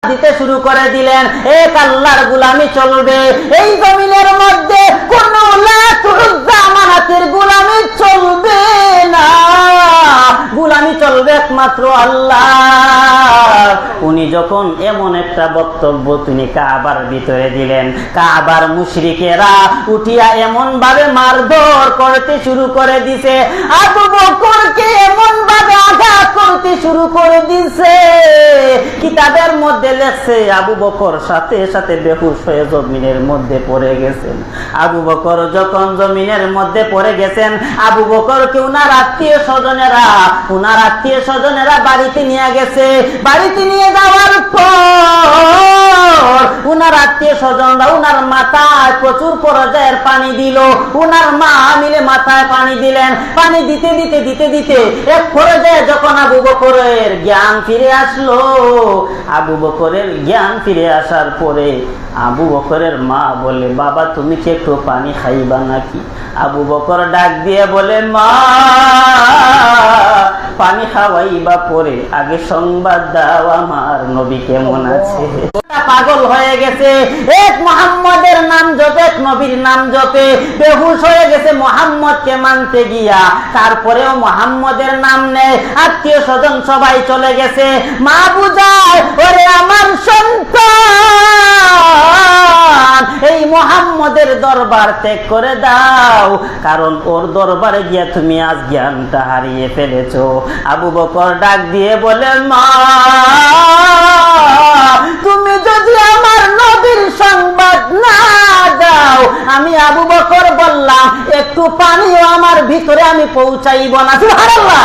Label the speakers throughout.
Speaker 1: দিতে শুরু করে দিলেন। এক আল্লাহর গোলামি চলবে এই জমিনের মধ্যে, কোন আমানাতের গোলামি চলবে না। গোলামি চলবে একমাত্র আল্লাহ। উনি যখন এমন একটা বক্তব্য তিনি কাবার ভিতরে দিলেন, কাবার মুশরিকেরা উঠিয়া এমন ভাবে মারধর করতে শুরু করে দিছে, আবু বকরকে এমন ভাবে আঘাত করতে শুরু করে দিছে, কিতাবের মধ্যে লেখছে আবু বকর সাথে সাথে বেহুশ হয়ে জমিনের মধ্যে পড়ে গেছেন। আবু বকর যখন জমিনের মধ্যে পড়ে গেছেন, আবু বকরকে উনার আত্মীয় স্বজনেরা বাড়িতে নিয়ে গেছে। বাড়িতে নিয়ে যাওয়ার পর উনার আত্মীয় স্বজনরা উনার মাথায় প্রচুর পর্যায়ের পানি দিল। উনার মা মিলে মাথায় পানি দিলেন। পানি দিতে দিতে দিতে দিতে এক পর্যায়ে যখন আবু বকরের জ্ঞান ফিরে আসলো, আবু বকরের জ্ঞান ফিরে আসার পরে আবু বকরের মা বলে, বাবা তুমি কি একটু পানি খাইবা নাকি? আবু বকর ডাক দিয়ে বলে, মা পানি খাওয়াইবা পরে, আগে সংবাদ দাও আমার নবী কেমন আছে। পাগল হয়ে গেছে, এক মুহাম্মদের নাম জপে, এক নবীর নাম জপে, বেহুশ হয়ে গেছে মুহাম্মদকে মানতে গিয়া। তারপরেও মুহাম্মদের নাম নেই, আত্মীয় স্বজন সবাই চলে গেছে। মা বুঝায়, ওরে আমার সন্তান, এই মুহাম্মদের দরবার ত্যাগ করে দাও, কারণ ওর দরবারে গিয়া তুমি আজ জ্ঞানটা হারিয়ে ফেলেছো। আবু বকর ডাক দিয়ে বলে, মা তুমি যদি আমার নবীর সংবাদ না দাও, আমি আবু বকর বললাম একটু পানিও আমার ভিতরে আমি পৌঁছাইব না। সুবহানাল্লাহ।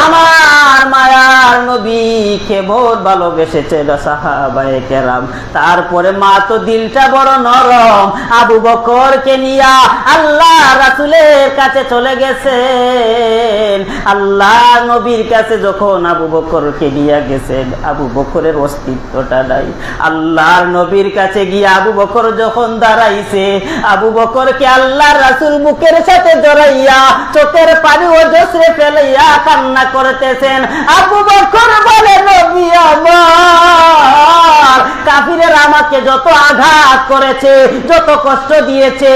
Speaker 1: আমার মায়ার নবী কেমন ভালোবেসেছেন সাহাবায়ে কেরাম। তারপরে মা তো দিলটা বড় নরম, আবু বকরকে নিয়া আল্লাহ রাসূলের কাছে চলে গেছেন। আল্লাহ নবীর কাছে যখন আবু বকরকে নিয়ে গেছেন, আবু বকরের অস্তিত্বটা নাই। আল্লাহর নবীর কাছে গিয়ে আবু বকর যখন দাঁড়াইছে, আবু বকরকে আল্লাহ রাসূল বুকের সাথে জড়াইয়া চোখের পানি অজস্রে ফেলাইয়া কান্না করতেছেন। আবু বকর বলে, নবী আমার, কাফিরেরা আমাকে যত আঘাত করেছে, যত কষ্ট দিয়েছে,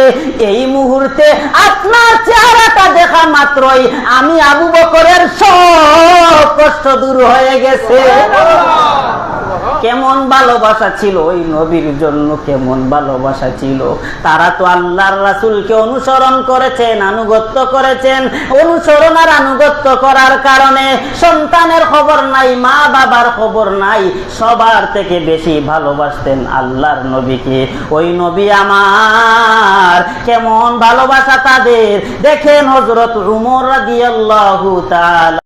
Speaker 1: এই মুহূর্তে আপনার চেহারাটা দেখা মাত্রই আমি আবু বকরের সব কষ্ট দূর হয়ে গেছে। কেমন ভালোবাসা ছিল ওই নবীর জন্য, কেমন ভালোবাসা ছিল। তারা তো আল্লাহর রাসূলকে অনুসরণ করেছেন, আনুগত্য করেছেন। অনুসরণ আর আনুগত্য করার কারণে সন্তানের খবর নাই, মা বাবার খবর নাই, সবার থেকে বেশি ভালোবাসতেন আল্লাহর নবীকে। ওই নবী আমার, কেমন ভালোবাসা তাদের। দেখেন হযরত উমর রাদিয়াল্লাহু তাআলা,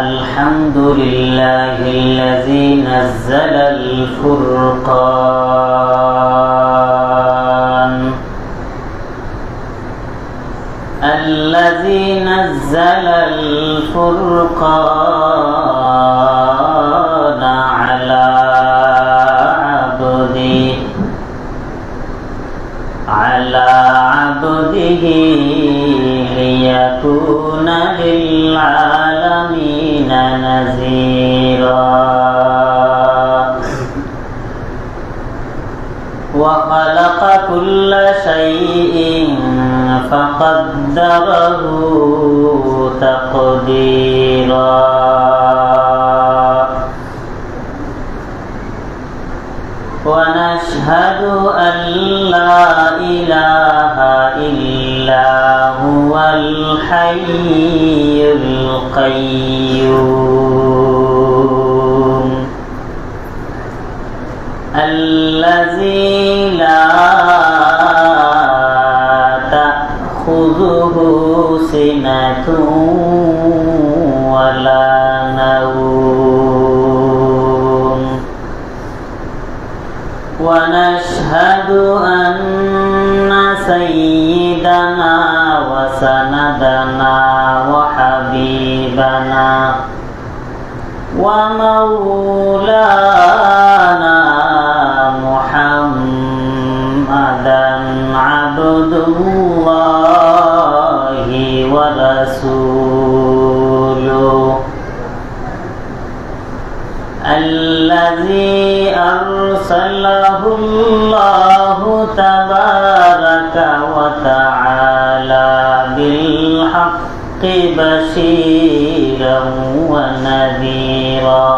Speaker 1: আলহামদুলিল্লাহিল্লাযী নাযালাল ফুরকান, আল্লাযী নাযালাল ফুরকান আলা আবদিহি লিয়াকুনা লিল আলামিনা নাযীরা ওয়া খালাকা কুল্লা শাইইন ফাকাদ্দারাহু তাকদীরা। ونشهد أن لا إله إلا هو الحي القيوم الذي لا تأخذه سنة ولا نوم ونشهد أن سيدنا وسندنا وحبيبنا ومولانا محمدا عبد الله ورسوله
Speaker 2: الذي أرسله الله تبارك وتعالى بالحق بشيرا ونذيرا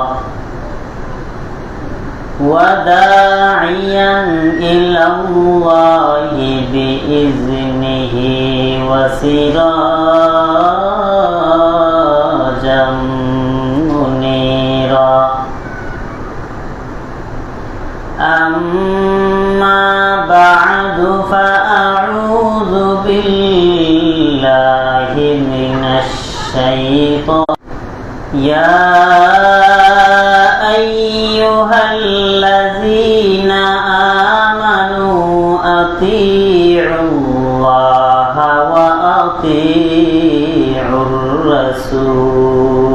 Speaker 2: وداعيا إلى الله بإذنه وسراجا منيرا أما بعد فأعوذ بالله من الشيطان يا أيها الذين آمنوا أطيعوا الله وأطيعوا الرسول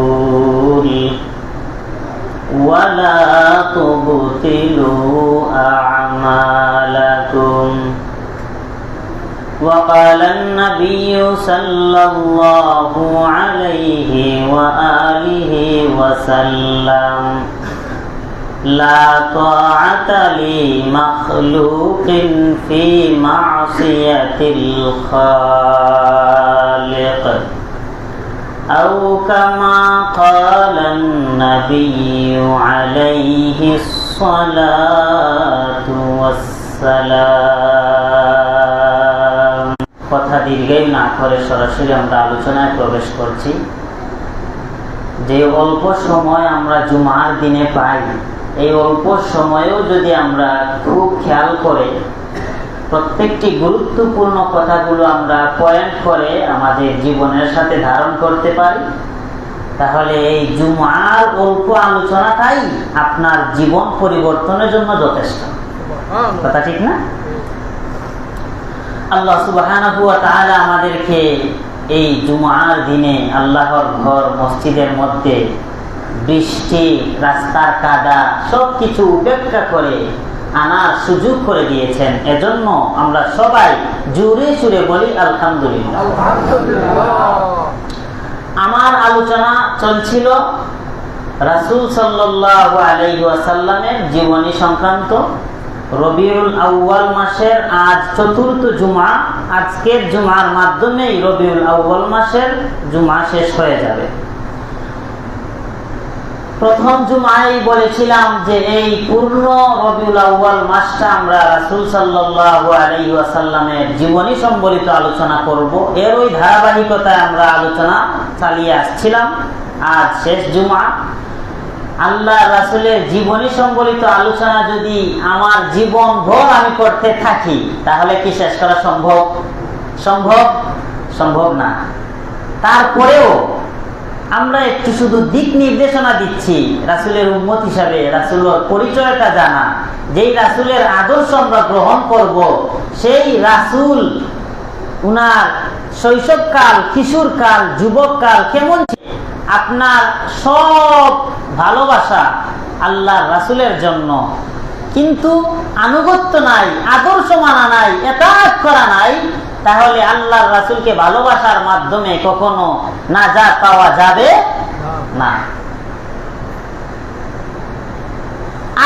Speaker 2: ولا تبطلوا أعمالكم وقال النبي صلى الله عليه وآله وسلم لا طاعة لمخلوق في معصية الخالق أو كما قال النبي عليه الصلاة والسلام কথা দীর্ঘায়ু না করে সরাসরি আমরা আলোচনায় প্রবেশ করছি। যে অল্প সময় আমরা জুমার দিনে পাই, এই অল্প সময়েও যদি আমরা খুব খেয়াল করে প্রত্যেকটি গুরুত্বপূর্ণ কথাগুলো আমরা পয়েন্ট করে আমাদের জীবনের সাথে ধারণ করতে পারি, তাহলে এই জুমার অল্প আলোচনাটাই আপনার জীবন পরিবর্তনের জন্য যথেষ্ট। কথা ঠিক না? আল্লাহ সুবহানাহু ওয়া তাআলা আমাদেরকে এই জুমার দিনে আল্লাহর ঘর মসজিদের মধ্যে বৃষ্টি, রাস্তার কাদা সবকিছু উপেক্ষা করে আনার সুযোগ করে দিয়েছেন। এজন্য আমরা সবাই জোরে সুরে বলি আলহামদুলিল্লাহ। আমার আলোচনা চলছিল রাসূল সাল্লাল্লাহু আলাইহি ওয়াসাল্লামের জীবনী সংক্রান্ত। রবিউল আউয়াল মাসের আজ চতুর্থ জুমা, আজকের জুমার মাধ্যমেই রবিউল আউয়াল মাসের জুমা শেষ হয়ে যাবে। প্রথম জুমায় বলেছিলাম যে এই পূর্ণ রবিউল আউয়াল মাসটা আমরা রাসূল সাল্লাল্লাহু আলাইহি ওয়াসাল্লামের জীবনী সম্বলিত আলোচনা করব। এর ওই ধারাবাহিকতায় আমরা আলোচনা চালিয়ে আসছিলাম। আজ শেষ জুমা। আল্লাহ রাসূলের জীবনী সম্বলিত আলোচনা যদি আমার জীবন ভর আমি করতে থাকি, তাহলে কি শেষ করা সম্ভব? সম্ভব না। তারপরেও আমরা একটু শুধু দিক নির্দেশনা দিচ্ছি রাসূলের উম্মত হিসাবে, রাসূলের পরিচয়টা জানা, যেই রাসূলের আদর্শ আমরা গ্রহণ করব, সেই রাসূল উনার শৈশবকাল, কিশোরকাল, যুবককাল কেমন ছিল। আপনার সব ভালোবাসা আল্লাহর রাসূলের জন্য, কিন্তু আনুগত্য নাই, আদর্শ মানা নাই, ইতাআত করা নাই, তাহলে আল্লাহর রাসূলকে ভালোবাসার মাধ্যমে কখনো নাজাত পাওয়া যাবে না।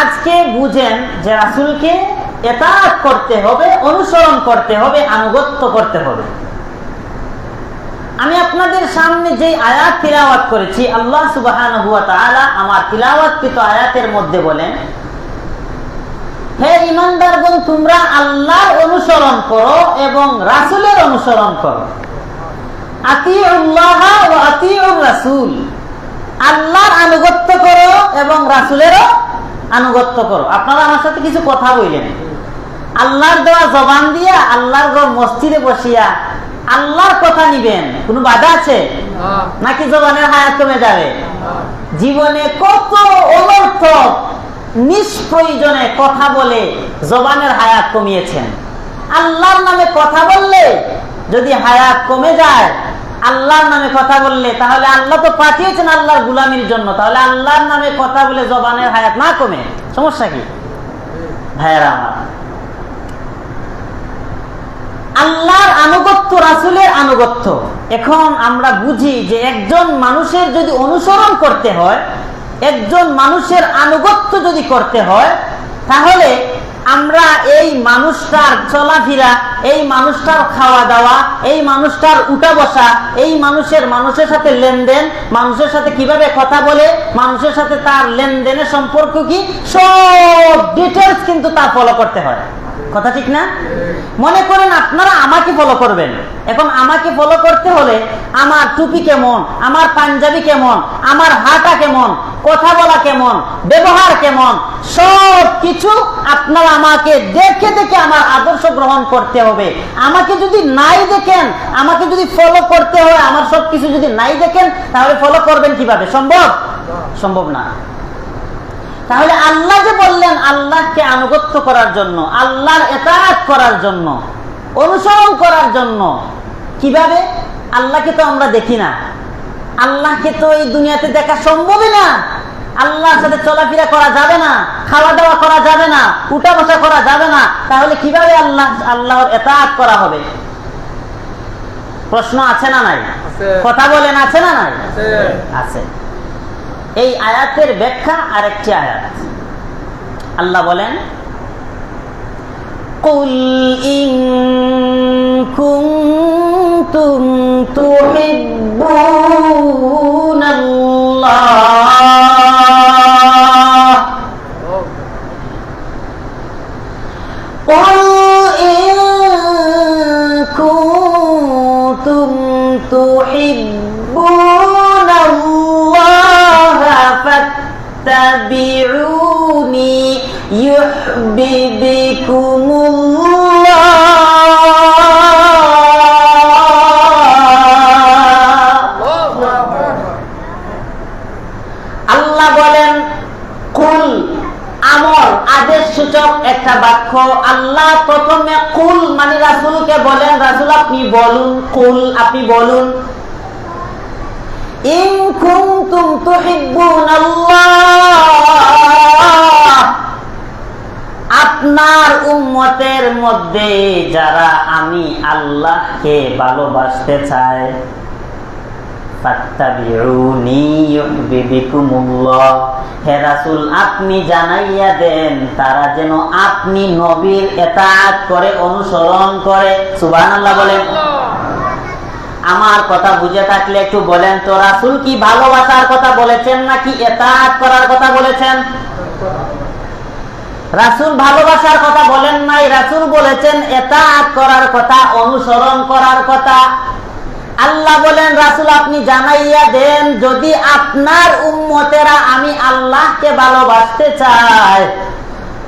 Speaker 2: আজকে বুঝেন যে রাসূলকে ইতাআত করতে হবে, অনুসরণ করতে হবে, আনুগত্য করতে হবে। আমি আপনাদের সামনে যে আয়াত তিলাওয়াত করেছি, আল্লাহ সুবহানাহু ওয়া তাআলা আমার তিলাওয়াতকৃত আয়াতের মধ্যে বলেন, হে ঈমানদারগণ, তোমরা আল্লাহর অনুসরণ করো এবং রাসূলের অনুসরণ করো। আতিউল্লাহ ওয়া আতিউর রাসূল, আল্লাহর আনুগত্য করো এবং রাসূলেরও আনুগত্য করো। আপনারা আমার সাথে কিছু কথা বললেন, আল্লাহর দেওয়া জবান দিয়া আল্লাহর ঘর মসজিদে বসিয়া আল্লাহর কথা নিবেন, কোনো বাধা আছে নাকি? জবানের হায়াত কমে যাবে। জীবনে কত অনর্থক নিষ্প্রয়োজনে কথা বলে জবানের হায়াত কমিয়েছেন। আল্লাহর নামে কথা বললে যদি হায়াত কমে যায়, আল্লাহর নামে কথা বললে, তাহলে আল্লাহ তো পাঠিয়েছেন আল্লাহর গুলামির জন্য, তাহলে আল্লাহর নামে কথা বলে জবানের হায়াত না কমে, সমস্যা কি? ভাইয়েরা আমার, আল্লাহর আনুগত্য, রাসূলের আনুগত্য। এখন আমরা বুঝি যে একজন মানুষের যদি অনুসরণ করতে হয়, একজন মানুষের আনুগত্য যদি করতে হয়, তাহলে আমরা এই মানুষটার চলাফেরা, এই মানুষটার খাওয়া দাওয়া, এই মানুষটার উঠা বসা, এই মানুষের সাথে লেনদেন, মানুষের সাথে কিভাবে কথা বলে, মানুষের সাথে তার লেনদেনের সম্পর্ক কি, সব ডিটেলস কিন্তু তার ফলো করতে হয়। কথা ঠিক না? মনে করেন আপনারা আমাকে ফলো করবেন, এখন আমাকে ফলো করতে হলে আমার টুপি কেমন, আমার পাঞ্জাবি কেমন, আমার হাঁটা কেমন, কথা বলা কেমন, ব্যবহার কেমন, সব কিছু আপনারা আমাকে দেখে দেখে আমার আদর্শ গ্রহণ করতে হবে। আমাকে যদি নাই দেখেন, আমাকে যদি ফলো করতে হয়, আমার সব কিছু যদি নাই দেখেন, তাহলে ফলো করবেন কিভাবে? সম্ভব? সম্ভব না। তাহলে আল্লাহ যে বললেন আল্লাহকে আনুগত্য করার জন্য, আল্লাহর ইতাআত করার জন্য, অনুসরণ করার জন্য, কিভাবে? আল্লাহকে তো আমরা দেখি না, আল্লাহকে তো এই দুনিয়াতে দেখা সম্ভবই না, আল্লাহর সাথে চলাফেরা করা যাবে না, খাওয়া দাওয়া করা যাবে না, উঠা বসা করা যাবে না, তাহলে কিভাবে আল্লাহর ইতাআত করা হবে? প্রশ্ন আছে না নাই? কথা বলেন, আছে না নাই? আছে। এই আয়াতের ব্যাখ্যা আরেকটি আয়াত। আল্লাহ বলেন, কুল ইন কুনতুম তুহিব্বুনাল্লাহ, কুল ইন কুনতুম তুহিব্বুনাল্লাহ ফাত্তাবিউনি ইউহিব্বুকুমুল্লাহ। আল্লাহ বলেন, কুল আমর, আদেশ সূচক একটা বাক্য। আল্লাহ প্রথমে কুল মানে রাসূলকে বলেন, রাসূল আপনি বলুন, কুল আপনি বলুন, ইন কুনতুম তুহিব্বুনাল্লাহ, আপনার উম্মতের মধ্যে যারা আমি আল্লাহকে ভালোবাসতে চায়, ফাত্তাবিউনি ইউহিব্বুকুমুল্লাহ, হে রাসূল আপনি জানাইয়া দেন তারা যেন আপনি নবীর ইতাআত করে, অনুসরণ করে। সুবহানাল্লাহ বলেন। আমার কথা বুঝে থাকলে একটু বলেন তো, রাসূল কি ভালোবাসার কথা বলেছেন নাকি ইতাআত করার কথা বলেছেন? রাসূল ভালোবাসার কথা বলেন নাই, রাসূল বলেছেন ইতাআত করার কথা, অনুসরণ করার কথা। আল্লাহ বলেন, রাসূল আপনি জানাইয়া দেন যদি আপনার উম্মতেরা আমি আল্লাহকে ভালোবাসতে চায়,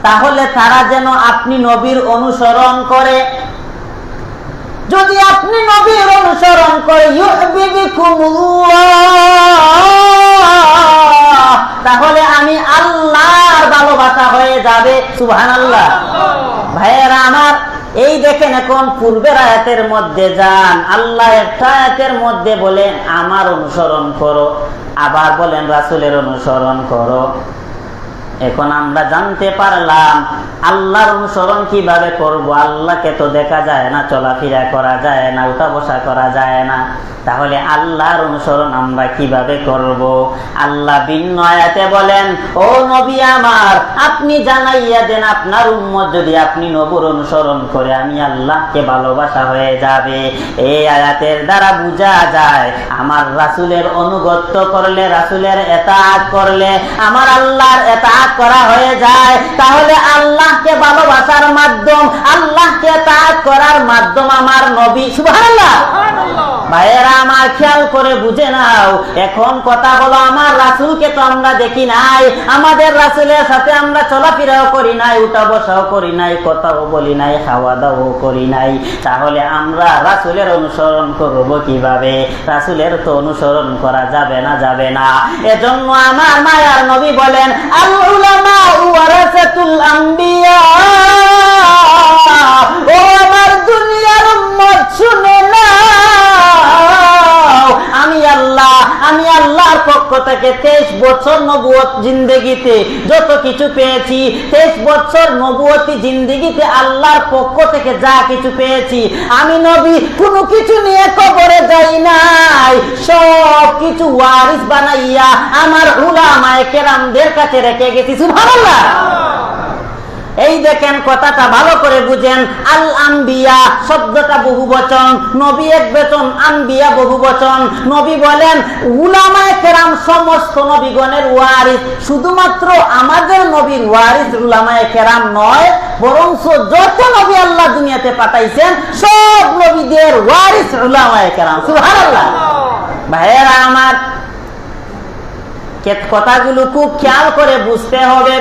Speaker 2: তাহলে তারা যেন আপনি নবীর অনুসরণ করে। যদি আপনি নবীর অনুসরণ করে, ইউহিব্বুকুমুল্লাহ, তাহলে আমি আল্লাহর ভালোবাসা হয়ে যাবে। সুবহানাল্লাহ। ভাইয়েরা আমার, এই দেখেন এখন পূর্বের আয়াতের মধ্যে যান, আল্লাহ একটা আয়াতের মধ্যে বলেন আমার অনুসরণ করো, আবার বলেন রাসূলের অনুসরণ করো। এখন আমরা জানতে পারলাম আল্লাহর অনুসরণ কিভাবে করব। আল্লাহকে তো দেখা যায় না, চলাফেরা করা যায় না, উঠা বসা করা যায় না, তাহলে আল্লাহর অনুসরণ আমরা কিভাবে করব? আল্লাহ ভিন্ন আয়াতে বলেন, ও নবী আমার, আপনি জানাইয়া দেন আপনার উম্মত যদি আপনি নবীর অনুসরণ করে আমি আল্লাহকে ভালোবাসা হয়ে যাবে। এই আয়াতের দ্বারা বোঝা যায় আমার রাসূলের অনুগত্য করলে, রাসূলের ইতাআত করলে আমার আল্লাহর ইতাআত করা হয়ে যায়। তাহলে আল্লাহকে ভালোবাসার মাধ্যম, আল্লাহকে ইতাআত করার মাধ্যম আমার নবী। সুবহানাল্লাহ। ভাইয়েরা আমার, খেয়াল করে বুঝে নাও, এখন কথা হলো আমার রাসূলকে তো আমরা দেখি নাই, আমাদের রাসূলের সাথে আমরা চলাফেরাও করি নাই, উঠা বসাও করি নাই, কথাও বলি নাই, খাওয়া দাওয়াও করি নাই, তাহলে আমরা রাসূলের অনুসরণ করব কিভাবে? রাসূলের তো অনুসরণ করা যাবে না, যাবে না। এজন্য আমার মায়ার নবী বলেন, আল উলামা ওয়ারাসাতুল আম্বিয়া, ও আমার দুনিয়ার উম্মত শুনে নাও, আমি আল্লাহ আমি আল্লাহর পক্ষ থেকে 23 বছর নবুয়ত জিন্দেগিতে যত কিছু পেয়েছি, 23 বছর নবুয়তি জিন্দেগিতে আল্লাহর পক্ষ থেকে যা কিছু পেয়েছি, আমি নবী কোনো কিছু নিয়ে কবরে যাই নাই, সব কিছু ওয়ারিস বানাইয়া আমার উলামায়ে কেরামদের কাছে রেখে গেছি। সুবহানাল্লাহ। এই দেখেন, কথাটা ভালো করে বুঝেন। আল আম্বিয়া শব্দটা বহুবচন, নবী এক বচন, আম্বিয়া বহুবচন। নবী বলেন উলামায়ে কেরাম সমস্ত নবীগণের ওয়ারিস, শুধুমাত্র আমাদের নবীর ওয়ারিস উলামায়ে কেরাম নয়, বরং যত নবী আল্লাহ দুনিয়াতে পাঠাইছেন সব নবীদের ওয়ারিস উলামায়ে কেরাম। সুবহানাল্লাহ। ভাইয়েরা আমার, কথাগুলো খুব খেয়াল করে বুঝতে হবে।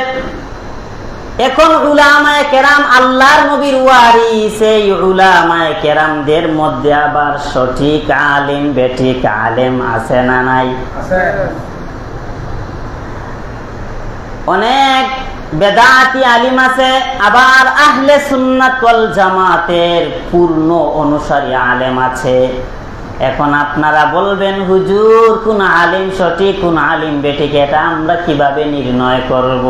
Speaker 2: এখন উলামায়ে কেরাম আল্লাহর নবীর ওয়ারিস, এই উলামায়ে কেরামদের মধ্যে আবার সঠিক আলেম বেঠিক আলেম আছে না নাই? অনেক বেদাতি আলিম আছে, আবার আহলে সুন্নাত ওয়াল জামাতের পূর্ণ অনুসারী আলেম আছে। এখন আপনারা বলবেন হুজুর কোন আলিম সঠিক কোন আলিম বেঠিক এটা আমরা কিভাবে নির্ণয় করব?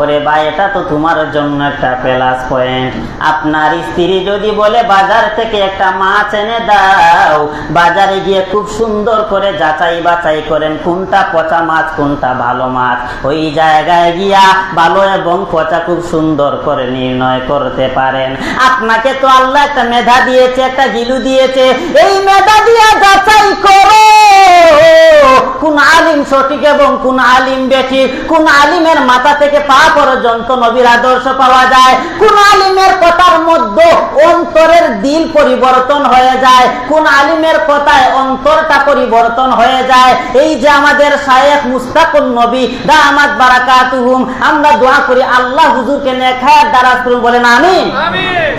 Speaker 2: ওরে ভাই, এটা তো তোমার জন্য একটা প্লাস পয়েন্ট। আপনার স্ত্রী যদি বলে বাজার থেকে একটা মাছ এনে দাও, বাজারে গিয়ে খুব সুন্দর করে যাচাই বাছাই করেন কোনটা পচা মাছ কোনটা ভালো মাছ, ওই জায়গায় গিয়া ভালো এবং পচা খুব সুন্দর করে নির্ণয় করতে পারেন। আপনাকে তো আল্লাহ একটা মেধা দিয়েছে, একটা গিলু দিয়েছে, এই মেধা দিয়া যাচাই করো কোন আলিম সঠিক এবং কোন আলিম বেঠিক, কোন আলিমের মাথা থেকে পা পর্যন্ত নবীর আদর্শ পাওয়া যায়, কোন আলিমের কথার মধ্যে অন্তরের দিল পরিবর্তন হয়ে যায়, কোন আলিমের কথায় অন্তরটা পরিবর্তন হয়ে যায়। এই যে আমাদের শায়েখ মুস্তাকুন নবী দামাত বারাকাতুহুম, আমরা দোয়া করি আল্লাহ হুজুরকে নেক হায়াত দারাজ করুন, বলেন আমিন।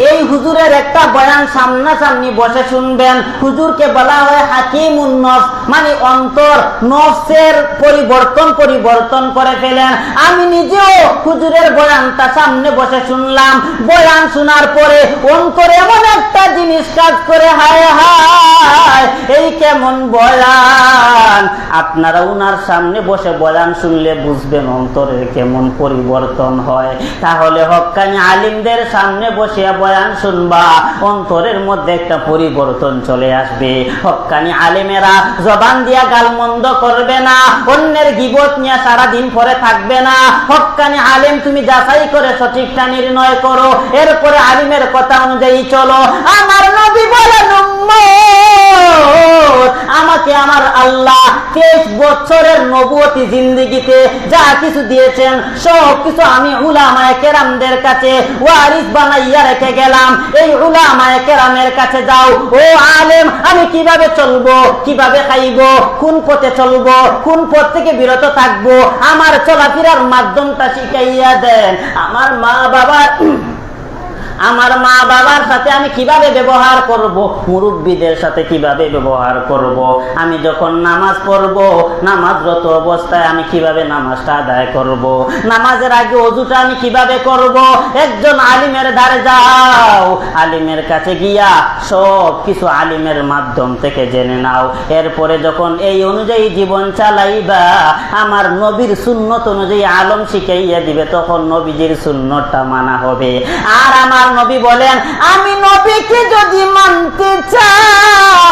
Speaker 2: এই হুজুরের একটা বয়ান সামনাসামনি বসে শুনবেন। হুজুরকে বলা হয় হাকিমুন নফস, মানে অন্তর নফসের পরিবর্তন করে ফেলেন। আমি নিজেও হুজুরের বয়ানটা সামনে বসে শুনলাম। বয়ান শোনার পরে অন্তরে এমন একটা জিনিস কাজ করে, হায় হায় এই কেমন বয়ান। আপনারা উনার সামনে বসে বয়ান শুনলে বুঝবেন অন্তরের কেমন পরিবর্তন হয়। তাহলে হক্কানি আলিমদের সামনে বসে বয়ান শুনবা, অন্তরের মধ্যে একটা পরিবর্তন চলে আসবে। হক্কানি আলিমেরা জবান দিয়া গালমন্দ করবে না, অন্যের গীবত নিয়ে সারাদিন পরে থাকবে না। হক্কানি আলিম তুমি যাচাই করে সঠিকটা নির্ণয় করো, এরপরে আলিমের কথা অনুযায়ী চলো। আমার নবী বলেন আমাকে আমার আল্লাহ 23 বছরের নবুয়তি জিন্দেগিতে যা কিছু দিয়েছেন সব কিছু আমি উলামায়ে কেরামদের কাছে ওয়ারিস বানাইয়া রেখে গেলাম। এই উলামায়ে কেরামের কাছে যাও, ও আলেম আমি কিভাবে চলবো, কিভাবে খাইবো, কোন পথে চলবো, কোন পথ থেকে বিরত থাকবো, আমার চলাফেরার মাধ্যমটা শিখাইয়া দেন। আমার মা বাবার সাথে আমি কিভাবে ব্যবহার করব, মুরব্বীদের সাথে কিভাবে ব্যবহার করব, আমি যখন নামাজ পড়ব নামাজরত অবস্থায় আমি কিভাবে নামাজটা আদায় করব, নামাজের আগে ওযুটা আমি কিভাবে করব। একজন আলিমের ধারে যাও, আলিমের কাছে গিয়া সব কিছু আলিমের মাধ্যম থেকে জেনে নাও। এরপরে যখন এই অনুযায়ী জীবন চালাইবা, আমার নবীর সুন্নত অনুযায়ী আলম শিখাইয়া দিবে, তখন নবীজির সুন্নতটা মানা হবে। আর আমার নবী বলেন আমি নবীকে যদি মানতে চাও,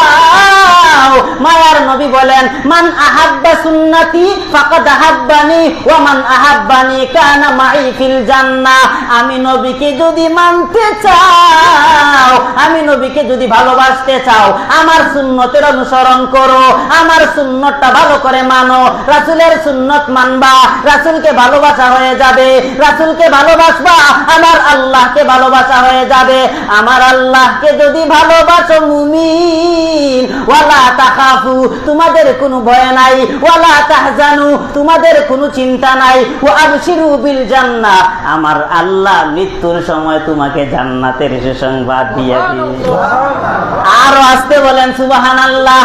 Speaker 2: মায়ার নবী বলেন মান আহাব্বা সুন্নতি ফাকাদ আহাব্বানি ওয়া মান আহাব্বানি কানা মাই ফিল জান্নাহ। আমি নবীকে যদি মানতে চাও, আমি নবীকে যদি ভালোবাসতে চাও, আমার সুন্নতের অনুসরণ করো, আমার সুন্নতটা ভালো করে মানো। রাসূলের সুন্নত মানবা, রাসূলকে ভালোবাসা হয়ে যাবে। রাসূলকে ভালোবাসবা, আমার আল্লাহকে ভালোবাসা হয়ে যাবে। আমার আল্লাহকে যদি ভালোবাসো মুমিন, ওয়ালা তাখাফু তোমাদের কোনো ভয় নাই, ওয়ালা তাহজানু তোমাদের কোনো চিন্তা নাই, ওয়া আবশিরু বিল জান্নাহ আমার আল্লাহ মৃত্যুর সময় তোমাকে জান্নাতের সুসংবাদ দিয়ে দিবে। আর আসতে বলেন সুবহানাল্লাহ।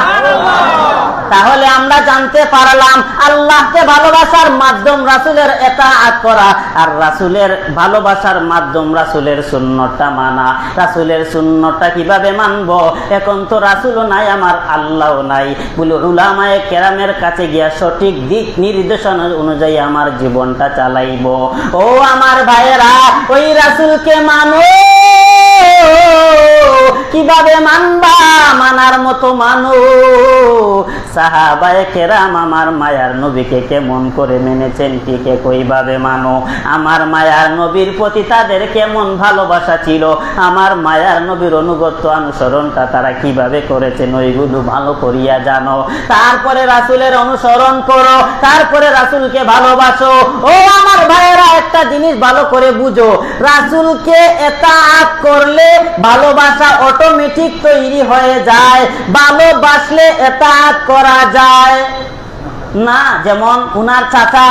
Speaker 2: তাহলে আমরা জানতে পারলাম আল্লাহকে ভালোবাসার মাধ্যম রাসূলের ইতাআত করা, আর রাসূলের ভালোবাসার মাধ্যম রাসূলের সুন্নতটা মানা। রাসূলের সুন্নতটা কিভাবে মানব? এখন তো রাসূলও নাই, আমার আল্লাহও নাই, বলে উলামায়ে কেরামের কাছে গিয়া সঠিক দিক নির্দেশনা অনুযায়ী আমার জীবনটা চালাইব। ও আমার ভাইয়েরা, ওই রাসূলকে মানো। কিভাবে মানবা? মানার মতো মানো। সাহাবায়ে কেরাম আমার মায়ার নবীকে কেমন করে মেনেছেন, টিকে কইভাবে মানো। আমার মায়ার নবীর প্রতি তাদের কেমন ভালোবাসা ছিল, আমার মায়ার নবীর অনুগত্য অনুসরণটা তারা কিভাবে করেছেন, ওইগুলো ভালো করিয়া জানো। তারপরে রাসূলের অনুসরণ করো, তারপরে রাসূলকে ভালোবাসো। ও আমার ভাইয়েরা, একটা জিনিস ভালো করে বুঝো, রাসূলকে ইতাআত করলে ভালোবাসা অটোমেটিক তৈরি হয়ে যায়। ভালোবাসলে ইতাআত করা যায় না। যেমন উনার চাচা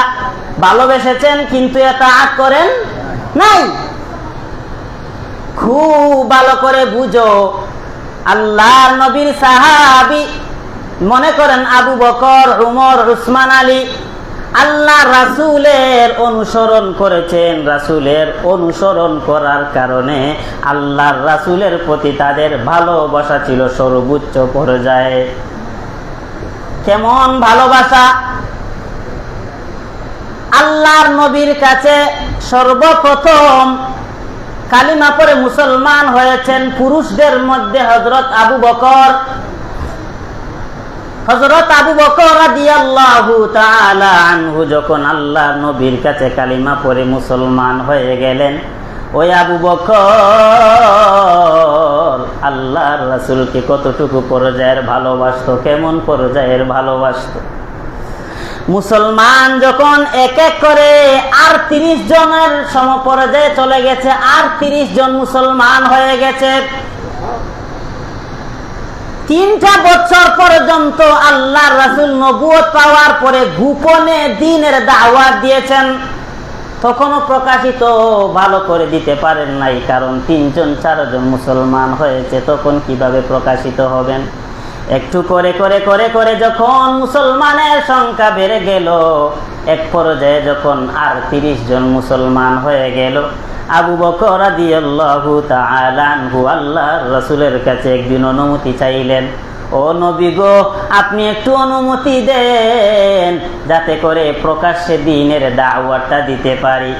Speaker 2: ভালোবেসেছেন কিন্তু ইতাআত করেন নাই। খুব ভালো করে বুঝো, আল্লাহর নবীর সাহাবী মনে করেন আবু বকর, উমর, উসমান আলী, আল্লাহ রাসূলের অনুসরণ করেছেন। রাসূলের অনুসরণ করার কারণে আল্লাহর রাসূলের প্রতি তাদের ভালোবাসা ছিল সর্বোচ্চ পর্যায়ে। কেমন ভালোবাসা? আল্লাহর নবীর কাছে সর্বপ্রথম কালিমা পড়ে মুসলমান হয়েছেন পুরুষদের মধ্যে হযরত আবু বকর। হযরত আবু বকর রাদিয়াল্লাহু তাআলা আনহু যখন আল্লাহর নবীর কাছে কালিমা পড়ে মুসলমান হয়ে গেলেন, ওই আবু বকর আল্লাহর রাসূলকে কতটুকু পর্যায়ের ভালোবাসতো, কেমন পর্যায়ের ভালোবাসতো। মুসলমান যখন এক এক করে ৩৮ জনের সমপর্যায়ে চলে গেছে, ৩৮ জন মুসলমান হয়ে গেছে। 3টা বছর পর্যন্ত আল্লাহর রাসূল নবুয়ত পাওয়ার পরে গোপনে দ্বীনের দাওয়াত দিয়েছেন। তখনও প্রকাশিত ভালো করে দিতে পারেন নাই, কারণ 3জন 4জন মুসলমান হয়েছে, তখন কিভাবে প্রকাশিত হবেন? একটু করে করে করে করে যখন মুসলমানের সংখ্যা বেড়ে গেল, এক পর্যায়ে যখন ৩৮ জন মুসলমান হয়ে গেল, আবু বকর রাদিয়াল্লাহু তাআলা আনহু আল্লাহর রাসূলের কাছে একদিন অনুমতি চাইলেন। ও নবী গো, আপনি একটু অনুমতি দেন যাতে করে প্রকাশ্যে দ্বীনের দাওয়াতটা দিতে পারি।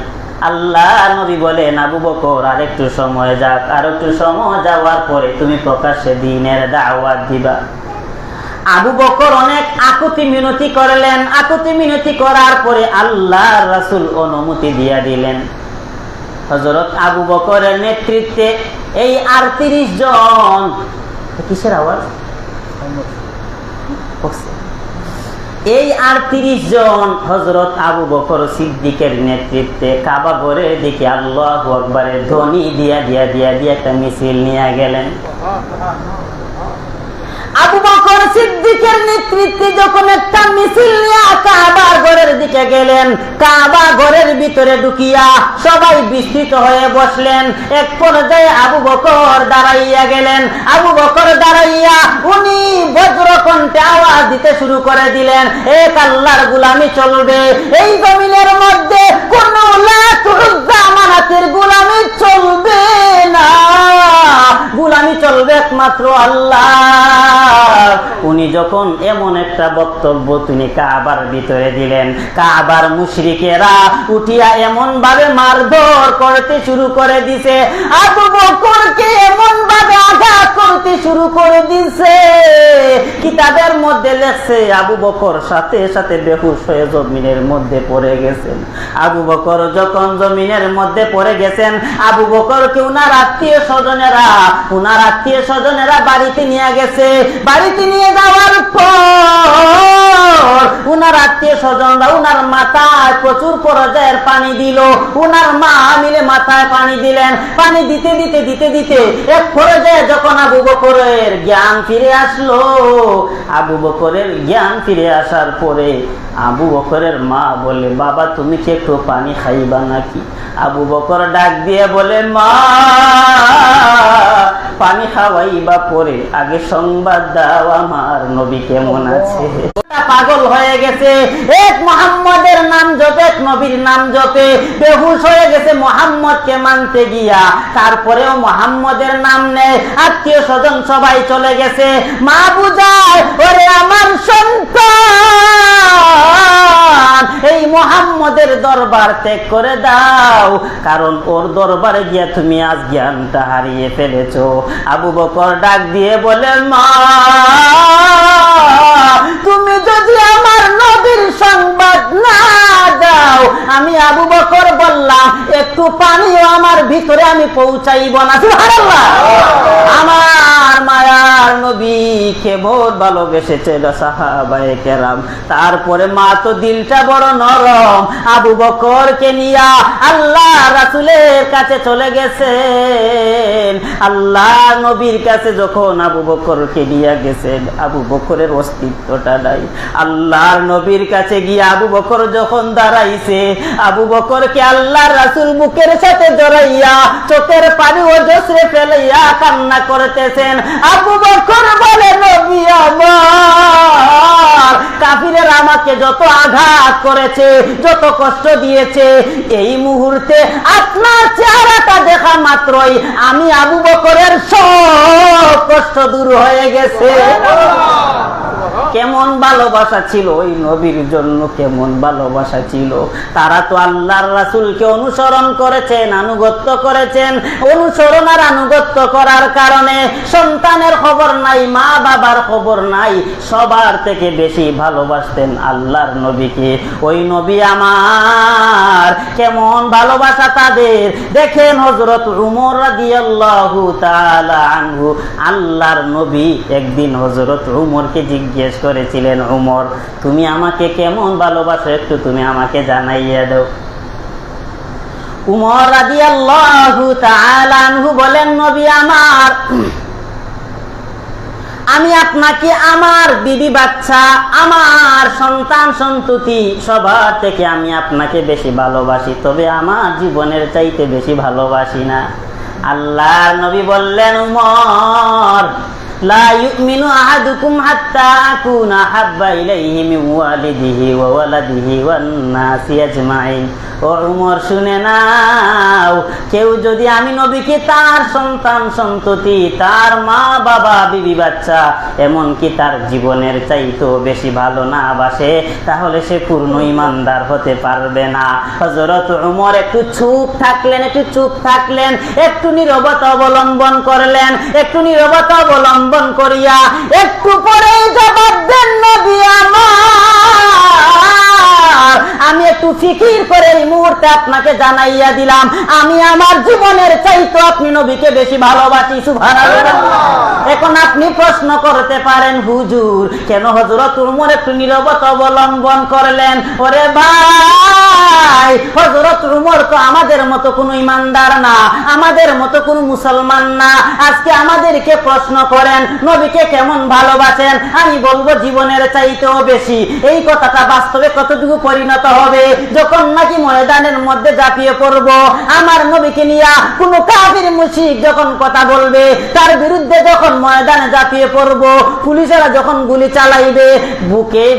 Speaker 2: আল্লাহ নবী বলেন, আবু বকর আর একটু সময় যাক, আর একটু সময় যাওয়ার পরে তুমি প্রকাশ্যে দ্বীনের দাওয়াত দিবা। আবু বকর অনেক আকুতি মিনতি করলেন। আকুতি মিনতি করার পরে আল্লাহর রাসূল অনুমতি দিয়া দিলেন। হযরত আবু বকরের নেতৃত্বে এই ৩৮ জন, কিসের আওয়াজ? এই ৩৮ জন হযরত আবু বকর সিদ্দিকের নেতৃত্বে কাবা ঘরের দিকে আল্লাহু আকবারের ধ্বনি দিয়া দিয়া দিয়া দিয়া একটা মিছিল নিয়ে গেলেন। আবু বকর সিদ্দিকের নেতৃত্বে যখন একটা মিছিল নিয়ে কাবা ঘরের দিকে গেলেন, কাবা ঘরের ভিতরে ঢুকিয়া সবাই বিস্মিত হয়ে বসলেন। এক পর্যায়ে আবু বকর দাঁড়াইয়া গেলেন। আবু বকর দাঁড়াইয়া উনি বজ্রকণ্ঠে আওয়াজ দিতে শুরু করে দিলেন, এক আল্লাহর গোলামি চলবে এই জমিনের মধ্যে, কোন লাত উজ্জা মানাতের গোলামি চলবে না, গোলামি চলবে একমাত্র আল্লাহ। উনি যখন এমন একটা বক্তব্য তিনি কাবার ভিতরে দিলেন, কাবার মুশরিকেরা উঠিয়া এমন ভাবে মারধর করতে শুরু করে দিছে, আবু বকরকে এমন ভাবে আঘাত করতে শুরু করে দিছে, কিতাবের মধ্যে লেখছে আবু বকর সাথে সাথে বেহুশ হয়ে জমিনের মধ্যে পড়ে গেছেন। আবু বকর যখন জমিনের মধ্যে পড়ে গেছেন, আবু বকরকে উনার আত্মীয় স্বজনেরা বাড়িতে নিয়ে গেছে। বাড়িতে নিয়ে যাওয়ার পর উনার আত্মীয় স্বজনরা উনার মাথায় প্রচুর পর্যায়ের পানি দিল। উনার মা মিলে মাথায় পানি দিলেন। পানি দিতে দিতে দিতে দিতে এক পর্যায়ে যখন আবু বকরের জ্ঞান ফিরে আসলো, আবু বকরের জ্ঞান ফিরে আসার পরে আবু বকরের মা বলে, বাবা তুমি কি একটু পানি খাইবা নাকি? আবু বকর ডাক দিয়ে বলে, মা পানি খাওয়াইবা পরে, আগে সংবাদ দাও আমার নবী কেমন আছে। পাগল হয়ে গেছে, এক মুহাম্মদের নাম জপে, এক নবীর নাম জপে, বেহুশ হয়ে গেছে মুহাম্মদকে মানতে গিয়া। তারপরেও মুহাম্মদের নাম নেয়, আত্মীয় স্বজন সবাই চলে গেছে। মা বুঝায়, ওরে আমার সন্তান, এই মুহাম্মদের দরবার ত্যাগ করে দাও, কারণ ওর দরবারে গিয়া তুমি আজ জ্ঞানটা হারিয়ে ফেলেছো। আবু বকর ডাক দিয়ে বলে, মা তুমি যদি আমার নবীর সংবাদ না দাও, আমি আবু বকর বললাম একটু পানিও আমার ভিতরে আমি পৌঁছাইব না। সুবহানাল্লাহ। আমার মায়ার নবী কেমন ভালোবেসেছিল সাহাবায়ে কেরাম। তারপরে মা তো দিলটা বড় নরম, আবু বকরকে নিয়া আল্লাহ রাসূলের কাছে চলে গেছেন। আল্লাহ নবীর কাছে যখন আবু বকরকে নিয়ে গেছেন, আবু বকরের অস্তিত্বটা নাই। আল্লাহর নবীর কাছে গিয়ে আবু বকর যখন দাঁড়াইছে, আবু বকরকে আল্লাহ রাসূল বুকের সাথে জড়াইয়া চোখের পানি অজস্রে ফেলাইয়া কান্না করতেছেন। আবু বকর বলে, নবী আমার, কাফিরের আমাকে যত আঘাত করেছে, যত কষ্ট দিয়েছে, এই মুহূর্তে আপনার চেহারাটা দেখা মাত্রই আমি আবু বকরের সব কষ্ট দূর হয়ে গেছে। কেমন ভালোবাসা ছিল ওই নবীর জন্য, কেমন ভালোবাসা ছিল। তারা তো আল্লাহর রাসূলকে অনুসরণ করেছেন, আনুগত্য করেছেন। অনুসরণ আর আনুগত্য করার কারণে সন্তানের খবর নাই, মা বাবার খবর নাই, সবার থেকে বেশি ভালোবাসতেন আল্লাহর নবীকে। ওই নবী আমার, কেমন ভালোবাসা তাদের। দেখেন হযরত উমর রাদিয়াল্লাহু তাআলা আনহু, আল্লাহর নবী একদিন হযরত উমরকে জিজ্ঞেস করেছিলেন, উমর তুমি আমাকে কেমন ভালোবাসো, একটু তুমি আমাকে জানাইয়া দাও। উমর রাদিয়াল্লাহু তাআলা আনহু বলেন, নবী আমার, আমি আপনাকে আমার বিবি বাচ্চা, আমার সন্তান সন্ততি সবার থেকে আমি আপনাকে বেশি ভালোবাসি, তবে আমার জীবনের চাইতে বেশি ভালোবাসি না। আল্লাহর নবী বললেন, উমর লা ইউমিনু আহাদুকুম হাত্তা আকুনা হাব্বা ইলাইহি মিন ওয়ালিদিহি ওয়া ওয়ালাদিহি ওয়ান নাসি আজমাইন। ও উমর শুনে নাও, কেউ যদি আমি নবীকে তার সন্তান সন্ততি, তার মা বাবা বিবি বাচ্চা, এমনকি তার জীবনের চাইতেও বেশি ভালো না বাসে, তাহলে সে পূর্ণ ইমানদার হতে পারবে না। হযরত উমর একটু চুপ থাকলেন, একটু নীরবতা অবলম্বন করলেন। একটু নীরবতা অবলম্বন করিয়া একটু পরে জবাব দেন, নবী আমার, আমি একটু ফিকির করে এই মুহূর্তে আপনাকে জানাইয়া দিলাম, আমি আমার জীবনের চাইতে আপনি নবীকে বেশি ভালোবাসি। সুবহানাল্লাহ। এখন আপনি প্রশ্ন করতে পারেন, হুজুর কেন হযরত উমর একটু নীরবতা অবলম্বন করলেন? ওরে ভাই, হযরত উমর তো আমাদের মতো কোনো ইমানদার না, আমাদের মতো কোনো মুসলমান না। আজকে আমাদেরকে প্রশ্ন করেন নবীকে কেমন ভালোবাসেন, আমি বলবো জীবনের চাইতেও বেশি। এই কথাটা বাস্তবে কতটুকু পরিণত হবে যখন নাকি ময়দানের মধ্যে ঝাঁপিয়ে পড়ব, আমার নবীকে নিয়ে কোনো কাফির মুশরিক যখন কথা বলবে, তার বিরুদ্ধে যখন ময়দানে ঝাঁপিয়ে পড়ব, পুলিশেরা যখন গুলি চালাইবে,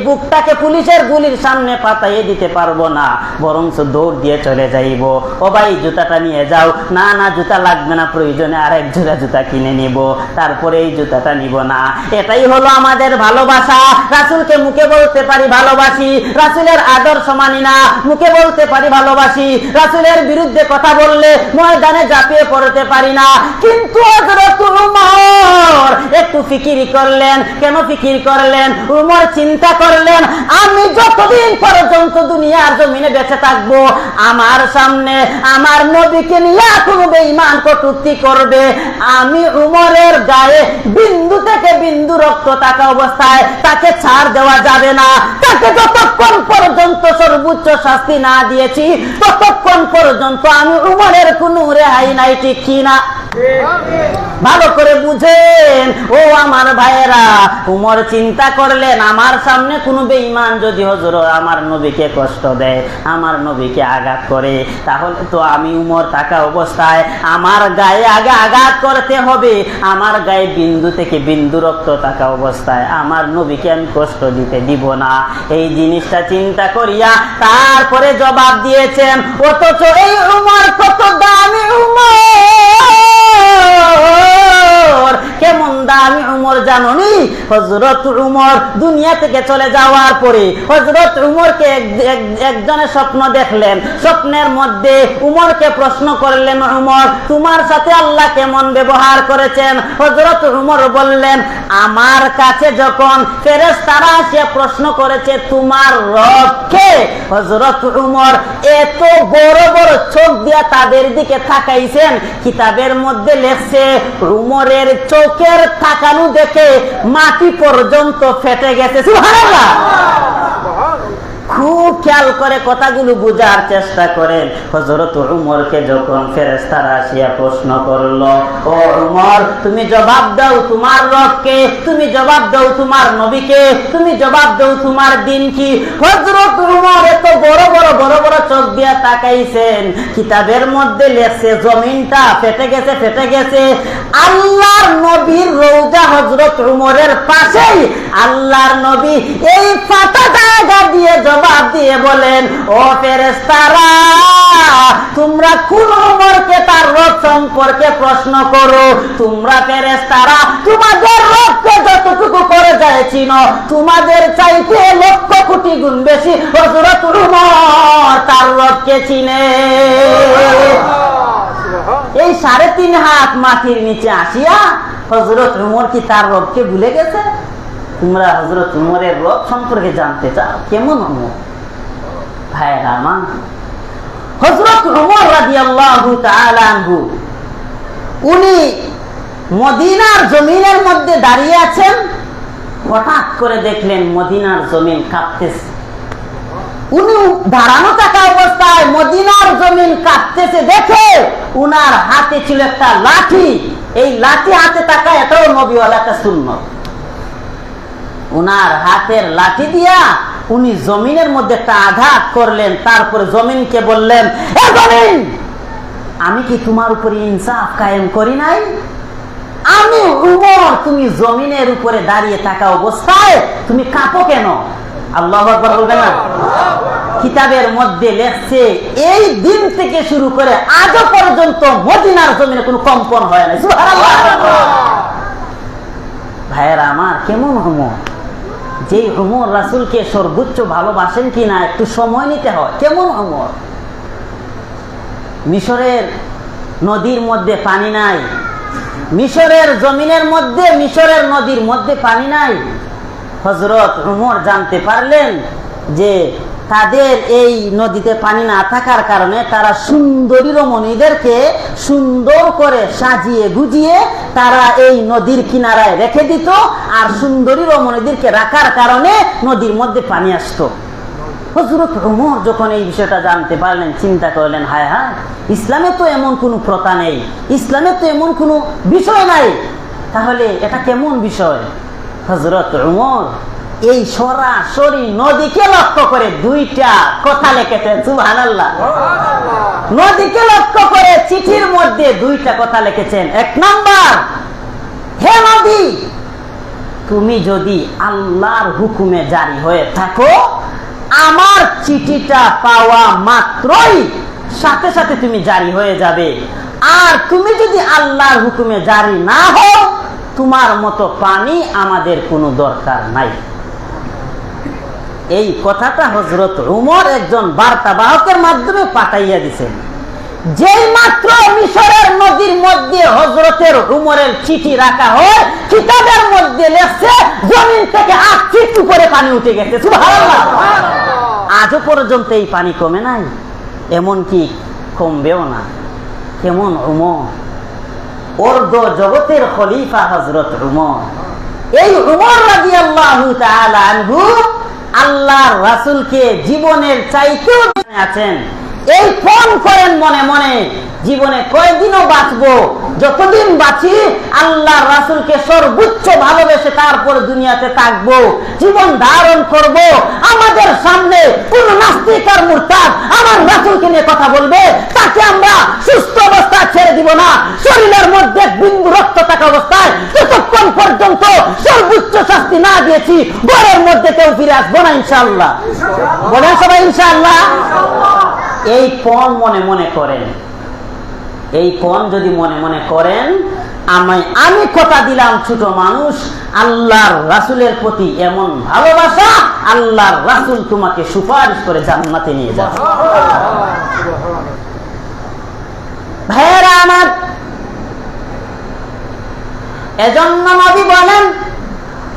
Speaker 2: বুকটাকে পুলিশের গুলির সামনে পাতাইয়ে দিতে পারবো না, বরঞ্চ দৌড় দিয়ে চলে যাইব। ও ভাই জুতাটা নিয়ে যাও। না না, জুতা লাগবে না, প্রয়োজনে আরেক জোড়া জুতা কিনে নিব, তারপরে এই জুতাটা নিব না। এটাই হলো আমাদের ভালোবাসা। রাসূলকে মুখে বলতে পারি ভালোবাসি, রাসূলের আদর্শ মানি না, মুখে বলতে পারি ভালোবাসি, রাসূলের বিরুদ্ধে কথা বললে ময়দানে ঝাঁপিয়ে পড়তে পারি না। কিন্তু হযরত উমর একটু ফিকির করলেন। কেন ফিকির করলেন? উমর চিন্তা করলেন, আমি যতদিন পর্যন্ত দুনিয়ার জমিনে বেঁচে থাকবো, আমার সামনে আমার নবীকে নিয়ে কোনো বেঈমান কটূক্তি করবে, আমি উমরের গায়ে বিন্দু থেকে বিন্দু রক্ত থাকা অবস্থায় তাকে ছাড় দেওয়া যাবে না। তাকে যতক্ষণ পর্যন্ত সর্বোচ্চ শাস্তি না দিয়েছি, ততক্ষণ পর্যন্ত আমি উমরের কোনো রেহাই নাই, ঠিক কিনা? ভালো করে বুঝেন ও আমার ভাইয়েরা। উমর চিন্তা করলেন আমার সামনে কোনো বেঈমান যদি হযরত আমার নবীকে কষ্ট দেয়, আমার নবীকে আঘাত করে, তাহলে তো আমি উমর থাকা অবস্থায় আমার গায়ে আগে আঘাত করতে হবে। আমার গায়ে বিন্দু থেকে বিন্দু রক্ত থাকা অবস্থায় আমার নবীকে আমি কষ্ট দিতে দিব না। এই জিনিসটা চিন্তা করিয়া তারপরে জবাব দিয়েছেন। অথচ এই উমর কত দামি উমর, কেমন দামি উমর জানোনি? হযরত উমর দুনিয়া থেকে চলে যাওয়ার পরে হযরত উমরকে একজনের স্বপ্ন দেখলেন। স্বপ্নের মধ্যে উমরকে প্রশ্ন করলেন, উমর তোমার সাথে আল্লাহ কেমন ব্যবহার করেছেন? হযরত উমর বললেন, আমার কাছে যখন ফেরেশতারা এসে প্রশ্ন করেছে তোমার রব কে, হযরত উমর এত বড় বড় চোখ দিয়া তাদের দিকে তাকাইছেন। কিতাবের মধ্যে লেখছে উমরের চোখের তাকানো দেখে মাটি পর্যন্ত ফেটে গেছে। সুবহানাল্লাহ। খুব খেয়াল করে কথাগুলো বোঝার চেষ্টা করেন। হযরত উমরকে যখন ফেরেশতারা আসিয়া প্রশ্ন করলো, ও উমর তুমি জবাব দাও তোমার রবকে, তুমি জবাব দাও তোমার নবীকে, তুমি জবাব দাও তোমার দিন কি। হযরত উমর এত বড় বড় বড় বড় চোখ দিয়া তাকাইছেন। কিতাবের মধ্যে লেখছে জমিনটা ফেটে গেছে, ফেটে গেছে। আল্লাহর নবীর রওজা হযরত উমরের পাশেই। আল্লাহর নবী এই ফাটা জায়গা দিয়ে জবাব দিয়ে বলেন, ও ফেরেশতারা তোমরা কোন উমরকে তার রব সম্পর্কে প্রশ্ন করো। তোমরা ফেরেশতারা তোমাদের রবকে যতটুকু করে যায় চিনো, তোমাদের চাইতে লক্ষ কোটি গুণ বেশি হযরত উমর তার রবকে চিনে। এই 3.5 হাত মাটির নিচে আসিয়া হযরত উমর কি তার রবকে ভুলে গেছে? তোমরা হযরত উমরের রব সম্পর্কে জানতে চাও কেমন উমর? ভাইরা আমার, হযরত উমর রাদিয়াল্লাহু তাআলা আনহু উনি মদিনার জমিনের মধ্যে দাঁড়িয়ে আছেন। হঠাৎ করে দেখলেন মদিনার জমিন কাঁপতেছে। উনি দাঁড়ানো থাকা অবস্থায় মদিনার জমিন কাঁপতেছে দেখে উনার হাতে ছিল একটা লাঠি। এই লাঠি হাতে থাকা এটাও নবীওয়ালা একটা সুন্নাত। উনার হাতের লাঠি দিয়া উনি জমিনের মধ্যে একটা আঘাত করলেন। তারপরে জমিনকে বললেন, এ জমিন আমি কি তোমার উপরে ইনসাফ কায়েম করি নাই? আমি উমর, তুমি জমিনের উপরে দাঁড়িয়ে থাকা অবস্থায় তুমি কাঁপো কেন? আল্লাহু আকবার বলবে না? কিতাবের মধ্যে লেখছে এই দিন থেকে শুরু করে আজও পর্যন্ত মদিনার জমিনে কোনো কম্পন হয় না। সুবহানাল্লাহ। ভাইয়েরা আমার, কেমন উমর! যে উমর রাসূলকে সর্বোচ্চ ভালোবাসেন কিনা একটু সময় নিতে হয়। কেমন উমর! মিশরের নদীর মধ্যে পানি নাই, মিশরের জমিনের মধ্যে, মিশরের নদীর মধ্যে পানি নাই। হযরত উমর জানতে পারলেন যে তাদের এই নদীতে পানি না থাকার কারণে তারা সুন্দরী রমণীদেরকে সুন্দর করে সাজিয়ে গুজিয়ে তারা এই নদীর কিনারায় রেখে দিত। আর সুন্দরী রমণীদেরকে রাখার কারণে নদীর মধ্যে পানি আসতো। হযরত উমর যখন এই বিষয়টা জানতে পারলেন, চিন্তা করলেন, হায় হায়, ইসলামে তো এমন কোনো প্রথা নেই, ইসলামে তো এমন কোনো বিষয় নাই, তাহলে এটা কেমন বিষয়? হযরত উমর এই সরাসরি নদীকে লক্ষ্য করে 2টা কথা লিখেছেন। সুবহানাল্লাহ। নদীকে লক্ষ্য করে চিঠির মধ্যে 2টা কথা লিখেছেন। 1 নাম্বার, হে নদী, তুমি যদি আল্লাহর হুকুমে জারি হয়ে থাকো, আমার চিঠিটা পাওয়া মাত্রই সাথে সাথে তুমি জারি হয়ে যাবে। আর তুমি যদি আল্লাহর হুকুমে জারি না হও, তোমার মতো পানি আমাদের কোনো দরকার নাই। এই কথাটা হযরত উমর একজন বার্তাবাহকের মাধ্যমে পাঠাইয়া দিয়েছেন। যেই মাত্র মিশরের নদীর মধ্যে হযরতের উমরের চিঠি রাখা হয়, কিতাবের মধ্যে লেখছে জমিন থেকে 8 ফিট উপরে পানি উঠে গেছে। সুবহানাল্লাহ। আজও পর্যন্ত এই পানি কমে নাই, এমনকি কমবেও না। কেমন উমর! অর্ধ জগতের খলিফা হযরত উমর। এই উমর রাদিয়াল্লাহু তাআলা আনহু আল্লাহর রাসূলকে জীবনের চাইতেও আছেন। এই ফোন করেন মনে মনে, জীবনে কয়দিনও বাঁচবো,
Speaker 1: যতদিন বাঁচি আল্লাহ রাসূলকে সর্বোচ্চ ভালোবেসে তারপর দুনিয়াতে থাকবো, জীবন ধারণ করব। আমাদের সামনে কোন নাস্তিক আর মুরতাদ আমার রাসূলকে নিয়ে কথা বলবে, তাকে আমরা সুস্থ অবস্থায় ছেড়ে দিব না। শরীরের মধ্যে বিন্দু রক্ত থাকা অবস্থায় ততক্ষণ পর্যন্ত সর্বোচ্চ শাস্তি না দিয়েছি, ঘরের মধ্যে কেউ ফিরে আসবো না ইনশাআল্লাহ। বলেন সবাই ইনশাআল্লাহ। এই পণ মনে মনে করেন, এই পণ যদি মনে মনে করেন, আমি কথা দিলাম ছোট মানুষ, আল্লাহর রাসূলের প্রতি এমন ভালোবাসা, আল্লাহর রাসূল তোমাকে সুপারিশ করে জান্নাতে নিয়ে যাবে। ভাইয়েরা আমার, এজন্য নবী বলেন,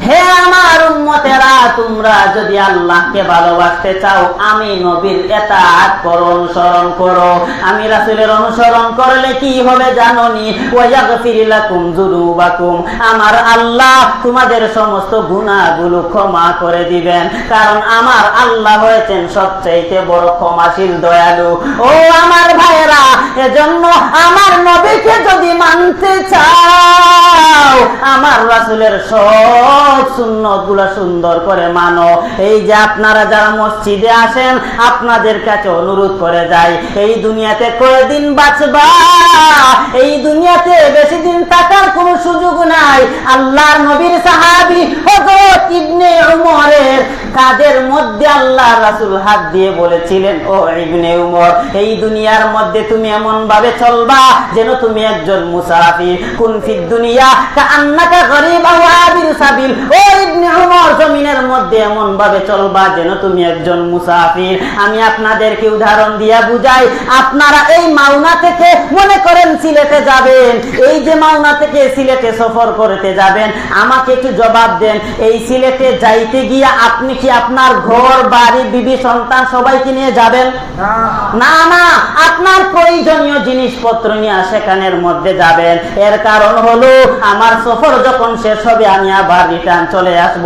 Speaker 1: হে আমার উম্মতেরা, তোমরা যদি আল্লাহকে ভালোবাসতে চাও, আমি নবীর ইতাআত করো, অনুসরণ করো। আমি রাসূলের অনুসরণ করলে কি হবে জানোনি? ওয়ায়াগফির লাকুম যুনুবাকুম, আমার আল্লাহ তোমাদের সমস্ত গুনাহগুলো ক্ষমা করে দিবেন, কারণ আমার আল্লাহ হয়েছেন সবচেয়ে বড় ক্ষমাশীল, দয়ালু। ও আমার ভাইয়েরা, এজন্য আমার নবীকে যদি মানতে চাও, আমার রাসূলের সব সুন্নত গুলা সুন্দর করে মানো। এই যে আপনারা যারা মসজিদে আসেন, আপনাদের কাছে অনুরোধ করে যাই, এই দুনিয়াতে কয়দিন বাঁচবা, এই দুনিয়াতে বেশি দিন থাকার কোনো সুযোগ নাই। আল্লাহর নবীর সাহাবী হযরত ইবনে উমরের কাদের মধ্যে আল্লাহ রাসূল হাত দিয়ে বলেছিলেন, ও ইবনে উমর, এই দুনিয়ার মধ্যে তুমি এমন ভাবে চলবা যেন তুমি একজন মুসাফির। কুন ফিদ দুনিয়া কাআন্নাকা গরীব আও আবির সাবিল। ও ইবনে উমর, জমিনের মধ্যে এমন ভাবে চলবা যেন তুমি একজন মুসাফির। আমি আপনাদেরকে উদাহরণ দিয়া বুঝাই। আপনারা এই মাওনা থেকে মনে করেন সিলেটে যাবেন, এই যে মাওনা থেকে সিলেটে সফর করতে যাবেন, আমাকে একটু জবাব দেন, এই সিলেটে যাইতে গিয়া আপনি কি আপনার ঘর বাড়ি বিবি সন্তান সবাইকে নিয়ে যাবেন? না না, আপনার প্রয়োজনীয় জিনিসপত্র নিয়ে সেখানের মধ্যে যাবেন। এর কারণ হলো, আমার সফর যখন শেষ হবে আমি আবার রিটার্ন চলে আসব।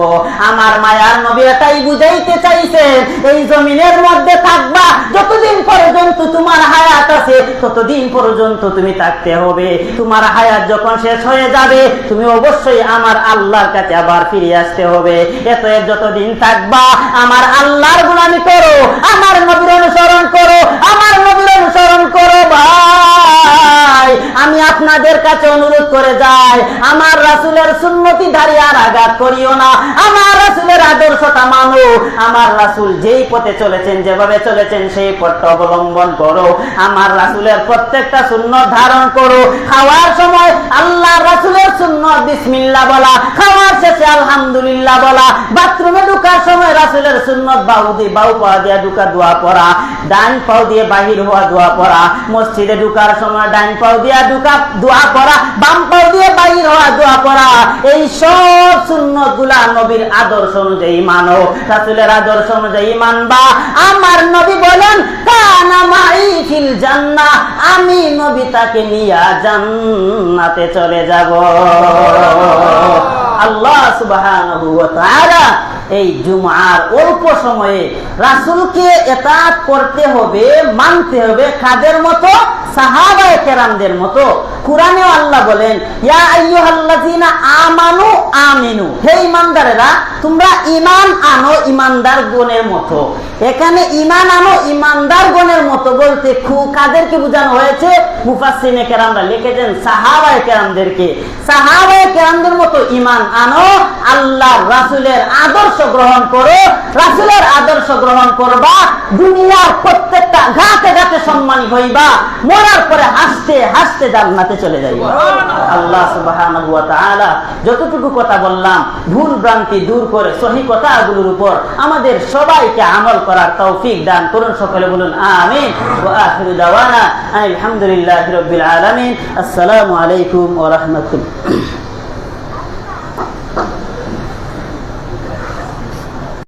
Speaker 1: আমার মায়ার নবী এটাই বুঝাইতে চাইছেন, এই জমিনের মধ্যে থাকবা যতদিন পর্যন্ত তোমার হায়াত আছে, ততদিন পর্যন্ত তুমি থাকতে হবে। তোমার হায়াত যখন শেষ হয়ে যাবে, তুমি অবশ্যই আমার আল্লাহর কাছে আবার ফিরে আসতে হবে। এত যতদিন থাকবা আমার আল্লাহর গোলামি করো, আমার নবীর অনুসরণ করো, আমার নবীর অনুসরণ করো। ভাই, আমি আপনাদের কাছে অনুরোধ করে যাই, আমার রাসূলের সুন্নতি ধারি আর আঘাত করিও না, আমার রাসূলের আদর্শটা মানো। আমার রাসূল যেই পথে চলেছেন, যেভাবে চলেছেন, সেই পথটা অবলম্বন করো। আমার রাসূলের প্রত্যেকটা সুন্নাত ধারণ করো। খাওয়ার সময় আল্লাহ রাসূলের সুন্নাত বিসমিল্লাহ বলা, খাওয়ার শেষে আলহামদুলিল্লাহ বলা, বাথরুমে ঢোকার সময় রাসূলের সুন্নাত বাউ পা দিয়ে ঢোকা, দোয়া পড়া, ডান পাও দিয়ে বাহির হওয়া, দোয়া পড়া, মসজিদে ঢোকার সময় ডান পাও দিয়ে ঢোকা, দোয়া পড়া, বাম পাও দিয়ে বাহির হওয়া, দোয়া পড়া। এই সব সুন্নাত গুলা নবীর আদর্শ অনুযায়ী মানো, রাসূলের আদর্শ অনুযায়ী মানবা। আমার নবী বলেন, কানা মাই ফিল জান্নাহ, আমি নবী তাকে নিয়ে জান্নাতে চলে যাব। আল্লাহ সুবহানাহু ওয়া তাআলা এই জুমার অল্প সময়ে রাসূলকে ইতাআত করতে হবে, মানতে হবে। কাদের মতো? সাহাবায়ে কেরামদের মতো। কুরআনেও আল্লাহ বলেন, ইয়া আইয়ুহাল্লাযীনা আমানু আমিনু, হে ঈমানদারেরা তোমরা ঈমান আনো ঈমানদার গণের মতো। এখানে ঈমান আনো ঈমানদার গণের মতো বলতে কাদেরকে বোঝানো হয়েছে? মুফাসসিরিনে কেরামরা লিখেছেন সাহাবায়ে কেরামদেরকে। সাহাবায়ে কেরামদের মতো ঈমান আনো, আল্লাহর রাসূলের আদর্শ গ্রহণ করো। রাসূলের আদর্শ গ্রহণ করবা, দুনিয়ার প্রত্যেকটা ঘাটে ঘাটে সম্মানী হইবা, মরার পরে হাসতে হাসতে জান্নাতে চলে যাইবা। আল্লাহ সুবহানাহু ওয়া তাআলা যতটুকু কথা বললাম, ভুল ভ্রান্তি দূর করে সহি কথাগুলোর উপর আমাদের সবাইকে আমল করার তৌফিক দান করুন। সকলে বলুন আমিন। ওয়া আখিরু দাওয়ানা আলহামদুলিল্লাহি রাব্বিল আলামিন। আসসালামু আলাইকুম ওয়া রাহমাতুল্লাহ।